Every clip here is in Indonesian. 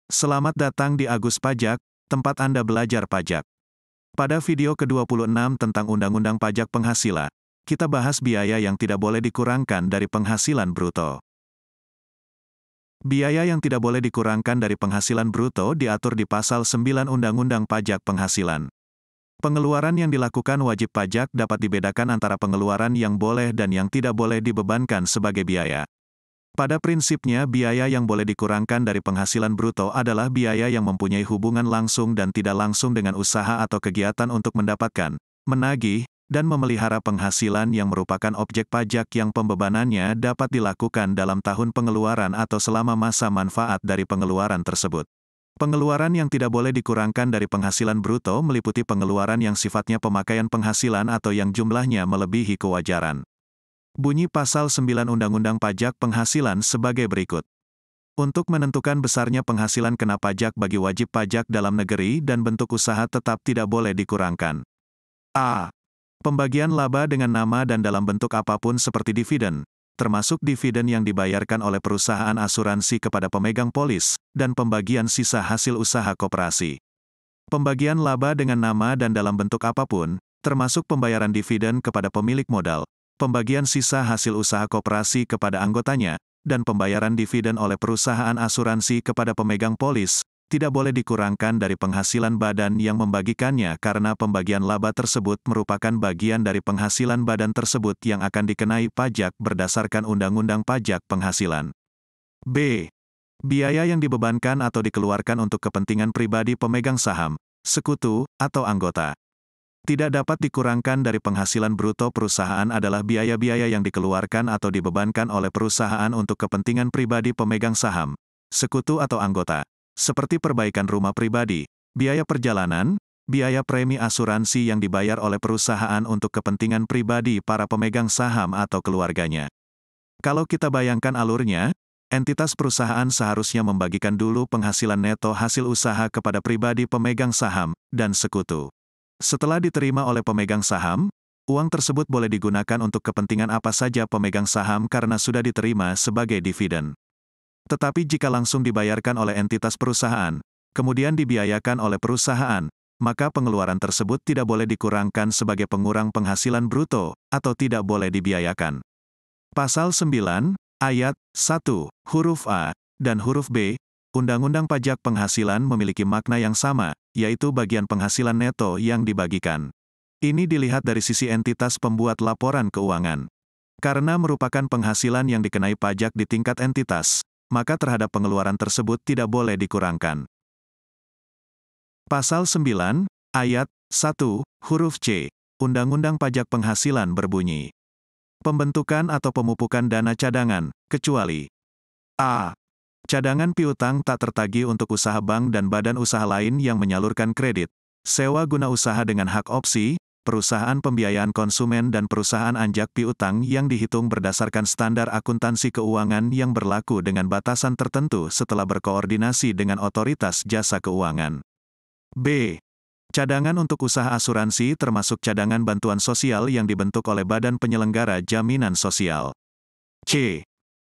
Selamat datang di Agus Pajak, tempat Anda belajar pajak. Pada video ke-26 tentang Undang-Undang Pajak Penghasilan, kita bahas biaya yang tidak boleh dikurangkan dari penghasilan bruto. Biaya yang tidak boleh dikurangkan dari penghasilan bruto diatur di Pasal 9 Undang-Undang Pajak Penghasilan. Pengeluaran yang dilakukan wajib pajak dapat dibedakan antara pengeluaran yang boleh dan yang tidak boleh dibebankan sebagai biaya. Pada prinsipnya, biaya yang boleh dikurangkan dari penghasilan bruto adalah biaya yang mempunyai hubungan langsung dan tidak langsung dengan usaha atau kegiatan untuk mendapatkan, menagih, dan memelihara penghasilan yang merupakan objek pajak yang pembebanannya dapat dilakukan dalam tahun pengeluaran atau selama masa manfaat dari pengeluaran tersebut. Pengeluaran yang tidak boleh dikurangkan dari penghasilan bruto meliputi pengeluaran yang sifatnya pemakaian penghasilan atau yang jumlahnya melebihi kewajaran. Bunyi Pasal 9 Undang-Undang Pajak Penghasilan sebagai berikut. Untuk menentukan besarnya penghasilan kena pajak bagi wajib pajak dalam negeri dan bentuk usaha tetap tidak boleh dikurangkan. A. Pembagian laba dengan nama dan dalam bentuk apapun seperti dividen, termasuk dividen yang dibayarkan oleh perusahaan asuransi kepada pemegang polis, dan pembagian sisa hasil usaha koperasi. Pembagian laba dengan nama dan dalam bentuk apapun, termasuk pembayaran dividen kepada pemilik modal, pembagian sisa hasil usaha koperasi kepada anggotanya, dan pembayaran dividen oleh perusahaan asuransi kepada pemegang polis, tidak boleh dikurangkan dari penghasilan badan yang membagikannya karena pembagian laba tersebut merupakan bagian dari penghasilan badan tersebut yang akan dikenai pajak berdasarkan Undang-Undang Pajak Penghasilan. B. Biaya yang dibebankan atau dikeluarkan untuk kepentingan pribadi pemegang saham, sekutu, atau anggota. Tidak dapat dikurangkan dari penghasilan bruto perusahaan adalah biaya-biaya yang dikeluarkan atau dibebankan oleh perusahaan untuk kepentingan pribadi pemegang saham, sekutu atau anggota, seperti perbaikan rumah pribadi, biaya perjalanan, biaya premi asuransi yang dibayar oleh perusahaan untuk kepentingan pribadi para pemegang saham atau keluarganya. Kalau kita bayangkan alurnya, entitas perusahaan seharusnya membagikan dulu penghasilan neto hasil usaha kepada pribadi pemegang saham dan sekutu. Setelah diterima oleh pemegang saham, uang tersebut boleh digunakan untuk kepentingan apa saja pemegang saham karena sudah diterima sebagai dividen. Tetapi jika langsung dibayarkan oleh entitas perusahaan, kemudian dibiayakan oleh perusahaan, maka pengeluaran tersebut tidak boleh dikurangkan sebagai pengurang penghasilan bruto, atau tidak boleh dibiayakan. Pasal 9, Ayat 1, huruf A, dan huruf B, Undang-Undang Pajak Penghasilan memiliki makna yang sama, yaitu bagian penghasilan neto yang dibagikan. Ini dilihat dari sisi entitas pembuat laporan keuangan. Karena merupakan penghasilan yang dikenai pajak di tingkat entitas, maka terhadap pengeluaran tersebut tidak boleh dikurangkan. Pasal 9, Ayat 1, huruf C, Undang-Undang Pajak Penghasilan berbunyi. Pembentukan atau pemupukan dana cadangan, kecuali A. Cadangan piutang tak tertagih untuk usaha bank dan badan usaha lain yang menyalurkan kredit, sewa guna usaha dengan hak opsi, perusahaan pembiayaan konsumen dan perusahaan anjak piutang yang dihitung berdasarkan standar akuntansi keuangan yang berlaku dengan batasan tertentu setelah berkoordinasi dengan otoritas jasa keuangan. B. Cadangan untuk usaha asuransi termasuk cadangan bantuan sosial yang dibentuk oleh Badan Penyelenggara Jaminan Sosial. C.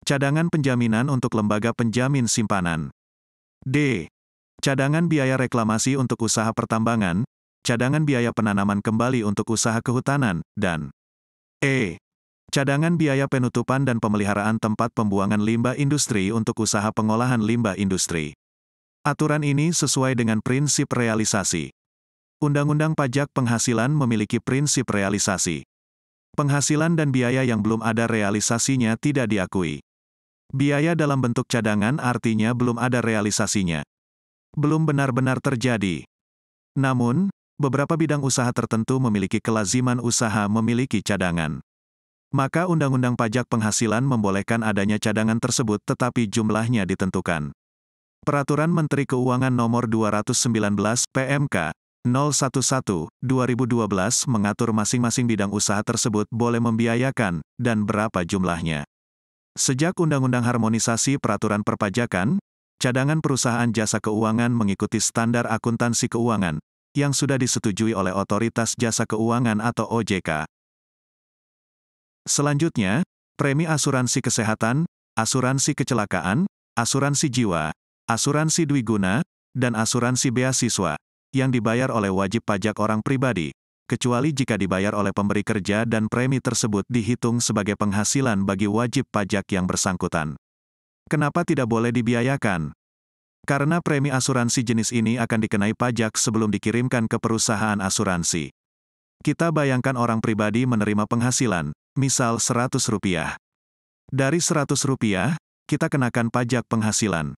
Cadangan penjaminan untuk lembaga penjamin simpanan. D. Cadangan biaya reklamasi untuk usaha pertambangan, cadangan biaya penanaman kembali untuk usaha kehutanan, dan E. Cadangan biaya penutupan dan pemeliharaan tempat pembuangan limbah industri untuk usaha pengolahan limbah industri. Aturan ini sesuai dengan prinsip realisasi. Undang-Undang Pajak Penghasilan memiliki prinsip realisasi. Penghasilan dan biaya yang belum ada realisasinya tidak diakui. Biaya dalam bentuk cadangan artinya belum ada realisasinya. Belum benar-benar terjadi. Namun, beberapa bidang usaha tertentu memiliki kelaziman usaha memiliki cadangan. Maka Undang-Undang Pajak Penghasilan membolehkan adanya cadangan tersebut tetapi jumlahnya ditentukan. Peraturan Menteri Keuangan Nomor 219 PMK 011/2012 mengatur masing-masing bidang usaha tersebut boleh membiayakan, dan berapa jumlahnya. Sejak Undang-Undang Harmonisasi Peraturan Perpajakan, cadangan perusahaan jasa keuangan mengikuti standar akuntansi keuangan, yang sudah disetujui oleh Otoritas Jasa Keuangan atau OJK. Selanjutnya, premi asuransi kesehatan, asuransi kecelakaan, asuransi jiwa, asuransi dwiguna, dan asuransi beasiswa, yang dibayar oleh wajib pajak orang pribadi, kecuali jika dibayar oleh pemberi kerja dan premi tersebut dihitung sebagai penghasilan bagi wajib pajak yang bersangkutan. Kenapa tidak boleh dibiayakan? Karena premi asuransi jenis ini akan dikenai pajak sebelum dikirimkan ke perusahaan asuransi. Kita bayangkan orang pribadi menerima penghasilan, misal Rp100. Dari Rp100, kita kenakan pajak penghasilan.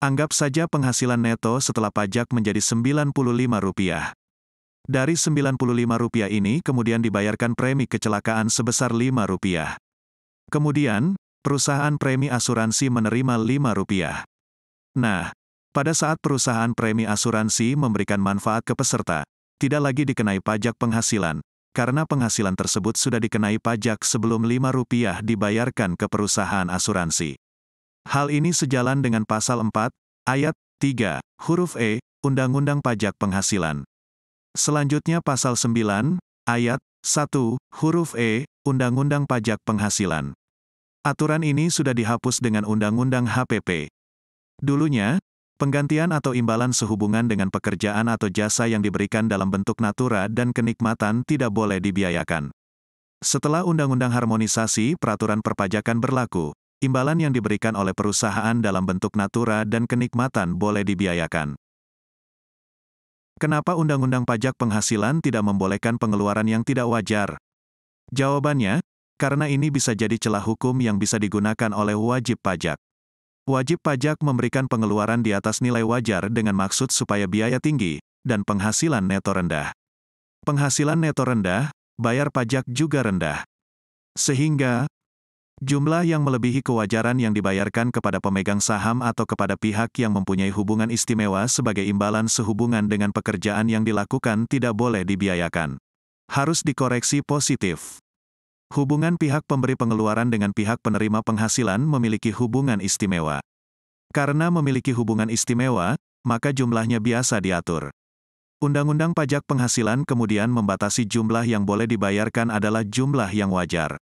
Anggap saja penghasilan neto setelah pajak menjadi Rp95. Dari Rp95 ini kemudian dibayarkan premi kecelakaan sebesar Rp5. Kemudian, perusahaan premi asuransi menerima Rp5. Nah, pada saat perusahaan premi asuransi memberikan manfaat ke peserta, tidak lagi dikenai pajak penghasilan, karena penghasilan tersebut sudah dikenai pajak sebelum Rp5 dibayarkan ke perusahaan asuransi. Hal ini sejalan dengan Pasal 4, Ayat 3, huruf E, Undang-Undang Pajak Penghasilan. Selanjutnya Pasal 9, Ayat 1, huruf E, Undang-Undang Pajak Penghasilan. Aturan ini sudah dihapus dengan Undang-Undang HPP. Dulunya, penggantian atau imbalan sehubungan dengan pekerjaan atau jasa yang diberikan dalam bentuk natura dan kenikmatan tidak boleh dibiayakan. Setelah Undang-Undang Harmonisasi Peraturan Perpajakan berlaku, imbalan yang diberikan oleh perusahaan dalam bentuk natura dan kenikmatan boleh dibiayakan. Kenapa Undang-Undang Pajak Penghasilan tidak membolehkan pengeluaran yang tidak wajar? Jawabannya, karena ini bisa jadi celah hukum yang bisa digunakan oleh wajib pajak. Wajib pajak memberikan pengeluaran di atas nilai wajar dengan maksud supaya biaya tinggi, dan penghasilan neto rendah. Penghasilan neto rendah, bayar pajak juga rendah. Sehingga, jumlah yang melebihi kewajaran yang dibayarkan kepada pemegang saham atau kepada pihak yang mempunyai hubungan istimewa sebagai imbalan sehubungan dengan pekerjaan yang dilakukan tidak boleh dibiayakan. Harus dikoreksi positif. Hubungan pihak pemberi pengeluaran dengan pihak penerima penghasilan memiliki hubungan istimewa. Karena memiliki hubungan istimewa, maka jumlahnya biasa diatur. Undang-Undang Pajak Penghasilan kemudian membatasi jumlah yang boleh dibayarkan adalah jumlah yang wajar.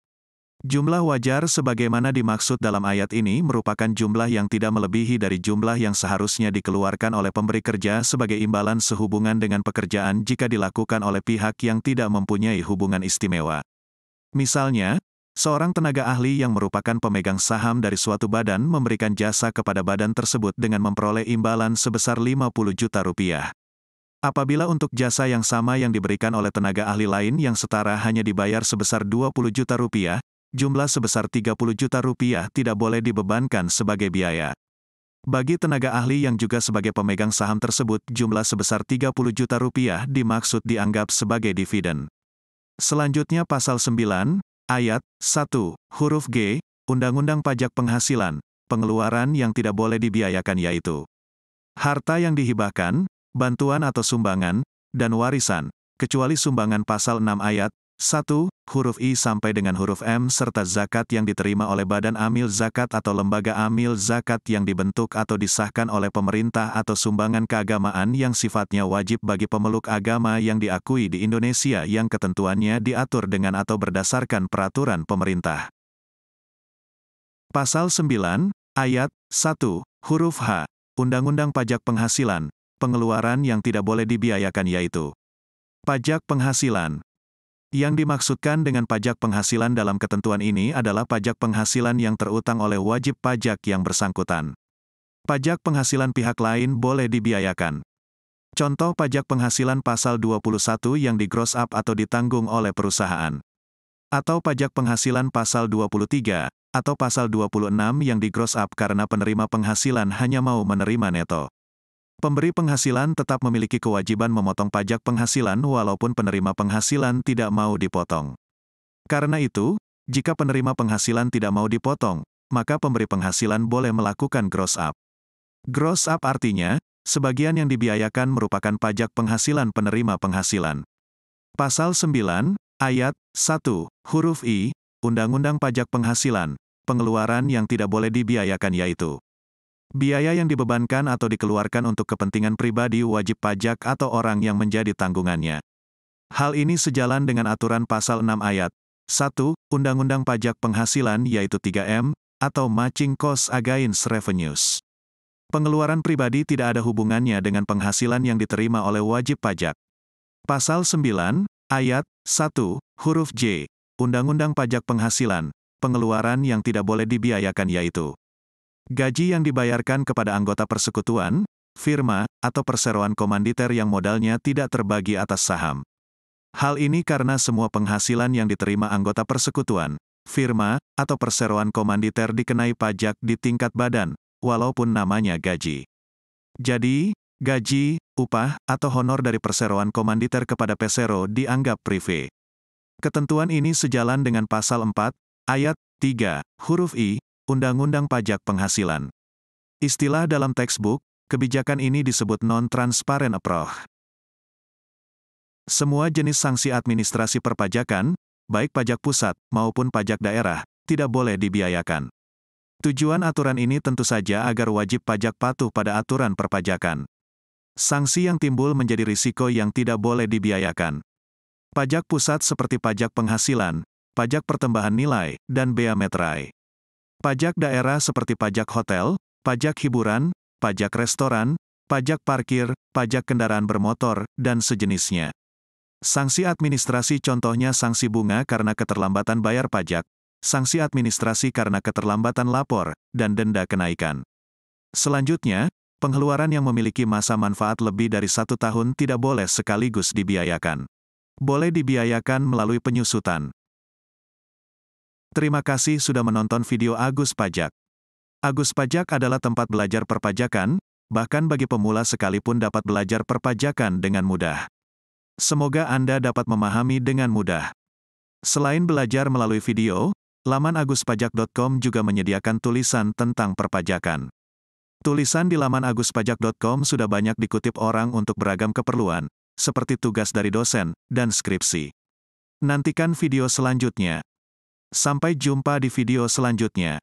Jumlah wajar sebagaimana dimaksud dalam ayat ini merupakan jumlah yang tidak melebihi dari jumlah yang seharusnya dikeluarkan oleh pemberi kerja sebagai imbalan sehubungan dengan pekerjaan jika dilakukan oleh pihak yang tidak mempunyai hubungan istimewa. Misalnya, seorang tenaga ahli yang merupakan pemegang saham dari suatu badan memberikan jasa kepada badan tersebut dengan memperoleh imbalan sebesar Rp50 juta. Apabila untuk jasa yang sama yang diberikan oleh tenaga ahli lain yang setara hanya dibayar sebesar Rp20 juta, jumlah sebesar Rp30 juta tidak boleh dibebankan sebagai biaya. Bagi tenaga ahli yang juga sebagai pemegang saham tersebut, jumlah sebesar Rp30 juta dimaksud dianggap sebagai dividen. Selanjutnya Pasal 9, Ayat 1, huruf G, Undang-Undang Pajak Penghasilan, pengeluaran yang tidak boleh dibiayakan yaitu harta yang dihibahkan, bantuan atau sumbangan, dan warisan, kecuali sumbangan Pasal 6 Ayat 1, huruf I sampai dengan huruf M serta zakat yang diterima oleh badan amil zakat atau lembaga amil zakat yang dibentuk atau disahkan oleh pemerintah atau sumbangan keagamaan yang sifatnya wajib bagi pemeluk agama yang diakui di Indonesia yang ketentuannya diatur dengan atau berdasarkan peraturan pemerintah. Pasal 9, Ayat 1, huruf H, Undang-Undang Pajak Penghasilan, pengeluaran yang tidak boleh dibiayakan yaitu pajak penghasilan. Yang dimaksudkan dengan pajak penghasilan dalam ketentuan ini adalah pajak penghasilan yang terutang oleh wajib pajak yang bersangkutan. Pajak penghasilan pihak lain boleh dibiayakan. Contoh pajak penghasilan Pasal 21 yang di gross up atau ditanggung oleh perusahaan. Atau pajak penghasilan Pasal 23, atau Pasal 26 yang di gross up karena penerima penghasilan hanya mau menerima neto. Pemberi penghasilan tetap memiliki kewajiban memotong pajak penghasilan walaupun penerima penghasilan tidak mau dipotong. Karena itu, jika penerima penghasilan tidak mau dipotong, maka pemberi penghasilan boleh melakukan gross up. Gross up artinya, sebagian yang dibiayakan merupakan pajak penghasilan penerima penghasilan. Pasal 9, Ayat 1, huruf I, Undang-Undang Pajak Penghasilan, pengeluaran yang tidak boleh dibiayakan yaitu biaya yang dibebankan atau dikeluarkan untuk kepentingan pribadi wajib pajak atau orang yang menjadi tanggungannya. Hal ini sejalan dengan aturan Pasal 6 Ayat 1, Undang-Undang Pajak Penghasilan yaitu 3M, atau Matching Costs Against Revenues. Pengeluaran pribadi tidak ada hubungannya dengan penghasilan yang diterima oleh wajib pajak. Pasal 9, Ayat 1, huruf J, Undang-Undang Pajak Penghasilan, pengeluaran yang tidak boleh dibiayakan yaitu gaji yang dibayarkan kepada anggota persekutuan, firma, atau perseroan komanditer yang modalnya tidak terbagi atas saham. Hal ini karena semua penghasilan yang diterima anggota persekutuan, firma, atau perseroan komanditer dikenai pajak di tingkat badan, walaupun namanya gaji. Jadi, gaji, upah, atau honor dari perseroan komanditer kepada pesero dianggap prive. Ketentuan ini sejalan dengan Pasal 4, Ayat 3, huruf I, Undang-Undang Pajak Penghasilan. Istilah dalam textbook, kebijakan ini disebut non-transparent approach. Semua jenis sanksi administrasi perpajakan, baik pajak pusat maupun pajak daerah, tidak boleh dibiayakan. Tujuan aturan ini tentu saja agar wajib pajak patuh pada aturan perpajakan. Sanksi yang timbul menjadi risiko yang tidak boleh dibiayakan. Pajak pusat seperti pajak penghasilan, pajak pertambahan nilai, dan bea meterai. Pajak daerah seperti pajak hotel, pajak hiburan, pajak restoran, pajak parkir, pajak kendaraan bermotor, dan sejenisnya. Sanksi administrasi contohnya sanksi bunga karena keterlambatan bayar pajak, sanksi administrasi karena keterlambatan lapor, dan denda kenaikan. Selanjutnya, pengeluaran yang memiliki masa manfaat lebih dari 1 tahun tidak boleh sekaligus dibiayakan. Boleh dibiayakan melalui penyusutan. Terima kasih sudah menonton video Agus Pajak. Agus Pajak adalah tempat belajar perpajakan, bahkan bagi pemula sekalipun dapat belajar perpajakan dengan mudah. Semoga Anda dapat memahami dengan mudah. Selain belajar melalui video, laman aguspajak.com juga menyediakan tulisan tentang perpajakan. Tulisan di laman aguspajak.com sudah banyak dikutip orang untuk beragam keperluan, seperti tugas dari dosen, dan skripsi. Nantikan video selanjutnya. Sampai jumpa di video selanjutnya.